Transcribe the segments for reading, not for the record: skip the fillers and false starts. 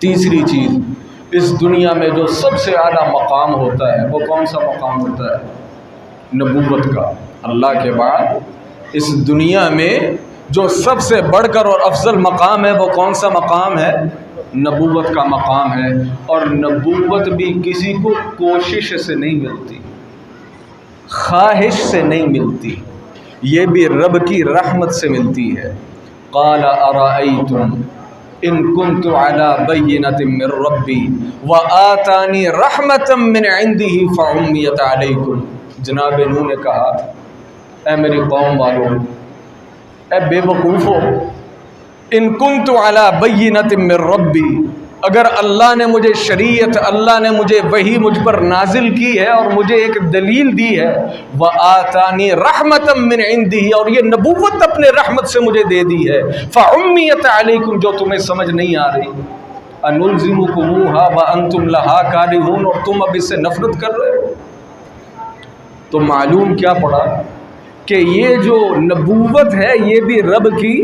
تیسری چیز، اس دنیا میں جو سب سے اعلیٰ مقام ہوتا ہے وہ کون سا مقام ہوتا ہے؟ نبوت کا۔ اللہ کے بعد اس دنیا میں جو سب سے بڑھ کر اور افضل مقام ہے وہ کون سا مقام ہے؟ نبوت کا مقام ہے۔ اور نبوت بھی کسی کو کوشش سے نہیں ملتی، خواہش سے نہیں ملتی، یہ بھی رب کی رحمت سے ملتی ہے۔ قال ارأیتم ان کنت علی بینۃ من ربی وآتانی رحمۃ من عنده فعمیت علیکم۔ جناب نوح نے کہا، اے میری قوم والوں، اے بے وقوفو، ان کنت علی بینۃ من ربی، اگر اللہ نے مجھے شریعت، اللہ نے مجھے وحی مجھ پر نازل کی ہے اور مجھے ایک دلیل دی ہے، وآتانی رحمۃ من عنده، اور یہ نبوت اپنے رحمت سے مجھے دے دی ہے، فعمیت علیکم، جو تمہیں سمجھ نہیں آ رہی، انلزمکموہا وانتم لہا کارہون، اور تم اب اس سے نفرت کر رہے ہو۔ تو معلوم کیا پڑا کہ یہ جو نبوت ہے یہ بھی رب کی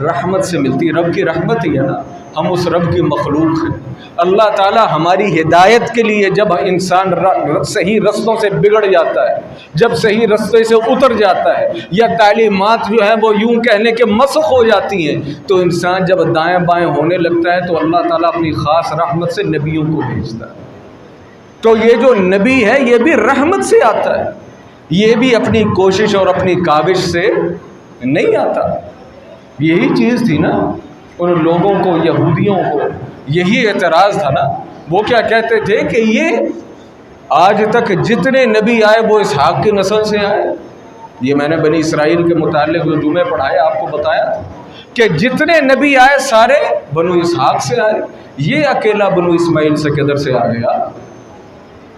رحمت سے ملتی ہے۔ رب کی رحمت ہی ہے نا، ہم اس رب کی مخلوق ہیں۔ اللہ تعالی ہماری ہدایت کے لیے جب انسان صحیح رستوں سے بگڑ جاتا ہے، جب صحیح رستے سے اتر جاتا ہے، یا تعلیمات جو ہیں وہ یوں کہنے کے مسخ ہو جاتی ہیں، تو انسان جب دائیں بائیں ہونے لگتا ہے تو اللہ تعالیٰ اپنی خاص رحمت سے نبیوں کو بھیجتا ہے۔ تو یہ جو نبی ہے یہ بھی رحمت سے آتا ہے، یہ بھی اپنی کوشش اور اپنی کاوش سے نہیں آتا۔ یہی چیز تھی نا ان لوگوں کو، یہودیوں کو یہی اعتراض تھا نا۔ وہ کیا کہتے تھے کہ یہ آج تک جتنے نبی آئے وہ اسحاق کی نسل سے آئے۔ یہ میں نے بنی اسرائیل کے متعلق جو جمعے پڑھائے آپ کو بتایا تھا کہ جتنے نبی آئے سارے بنو اسحاق سے آئے، یہ اکیلا بنو اسماعیل سے کدھر سے آ گیا؟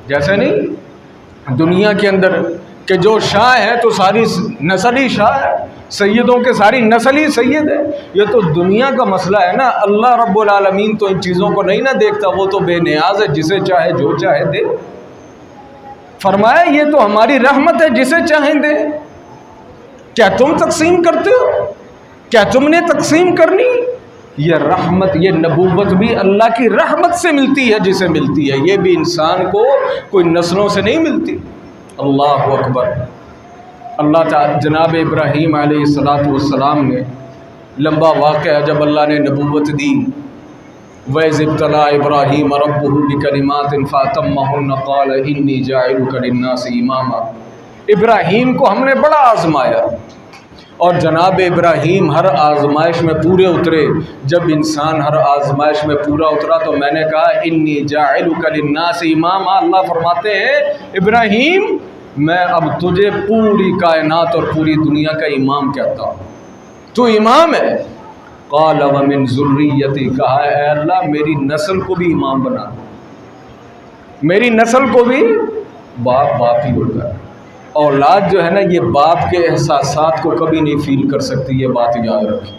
جیسے نہیں دنیا کے اندر کہ جو شاہ ہے تو ساری نسل ہی شاہ ہے، سیدوں کے ساری نسل ہی سید ہے۔ یہ تو دنیا کا مسئلہ ہے نا، اللہ رب العالمین تو ان چیزوں کو نہیں نہ دیکھتا، وہ تو بے نیاز ہے، جسے چاہے جو چاہے دے۔ فرمایا یہ تو ہماری رحمت ہے، جسے چاہیں دے۔ کیا تم تقسیم کرتے ہو؟ کیا تم نے تقسیم کرنی؟ یہ رحمت، یہ نبوت بھی اللہ کی رحمت سے ملتی ہے، جسے ملتی ہے، یہ بھی انسان کو کوئی نسلوں سے نہیں ملتی۔ اللہ اکبر۔ اللہ تعالی جناب ابراہیم علیہ السلام نے لمبا واقعہ جب اللہ نے نبوت دی، وَإِذِ ابْتَلَىٰ إِبْرَاهِيمَ رَبُّهُ بِكَلِمَاتٍ فَأَتَمَّهُنَّ قَالَ إِنِّي جَاعِلُكَ لِلنَّاسِ إِمَامًا۔ ابراہیم کو ہم نے بڑا آزمایا، اور جناب ابراہیم ہر آزمائش میں پورے اترے۔ جب انسان ہر آزمائش میں پورا اترا تو میں نے کہا انی جاعلک للناس اماما۔ اللہ فرماتے ہیں ابراہیم میں اب تجھے پوری کائنات اور پوری دنیا کا امام کہتا ہوں، تو امام ہے۔ قال ومن ذریتی، کہا اے اللہ میری نسل کو بھی امام بنا، میری نسل کو بھی۔ باپ ہی ہوتا ہے، اولاد جو ہے نا یہ باپ کے احساسات کو کبھی نہیں فیل کر سکتی، یہ بات یاد رکھیں۔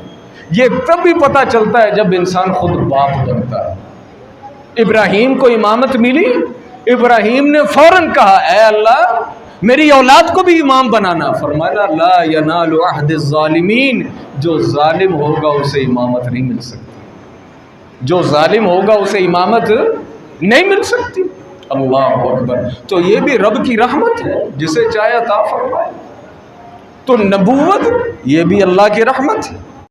یہ تب بھی پتہ چلتا ہے جب انسان خود باپ بنتا ہے۔ ابراہیم کو امامت ملی، ابراہیم نے فوراً کہا اے اللہ میری اولاد کو بھی امام بنانا۔ فرمایا لا ینال عہد الظالمین، جو ظالم ہوگا اسے امامت نہیں مل سکتی، جو ظالم ہوگا اسے امامت نہیں مل سکتی۔ اللہ اکبر۔ تو یہ بھی رب کی رحمت ہے، جسے چاہے عطا فرمائے۔ تو نبوت یہ بھی اللہ کی رحمت ہے۔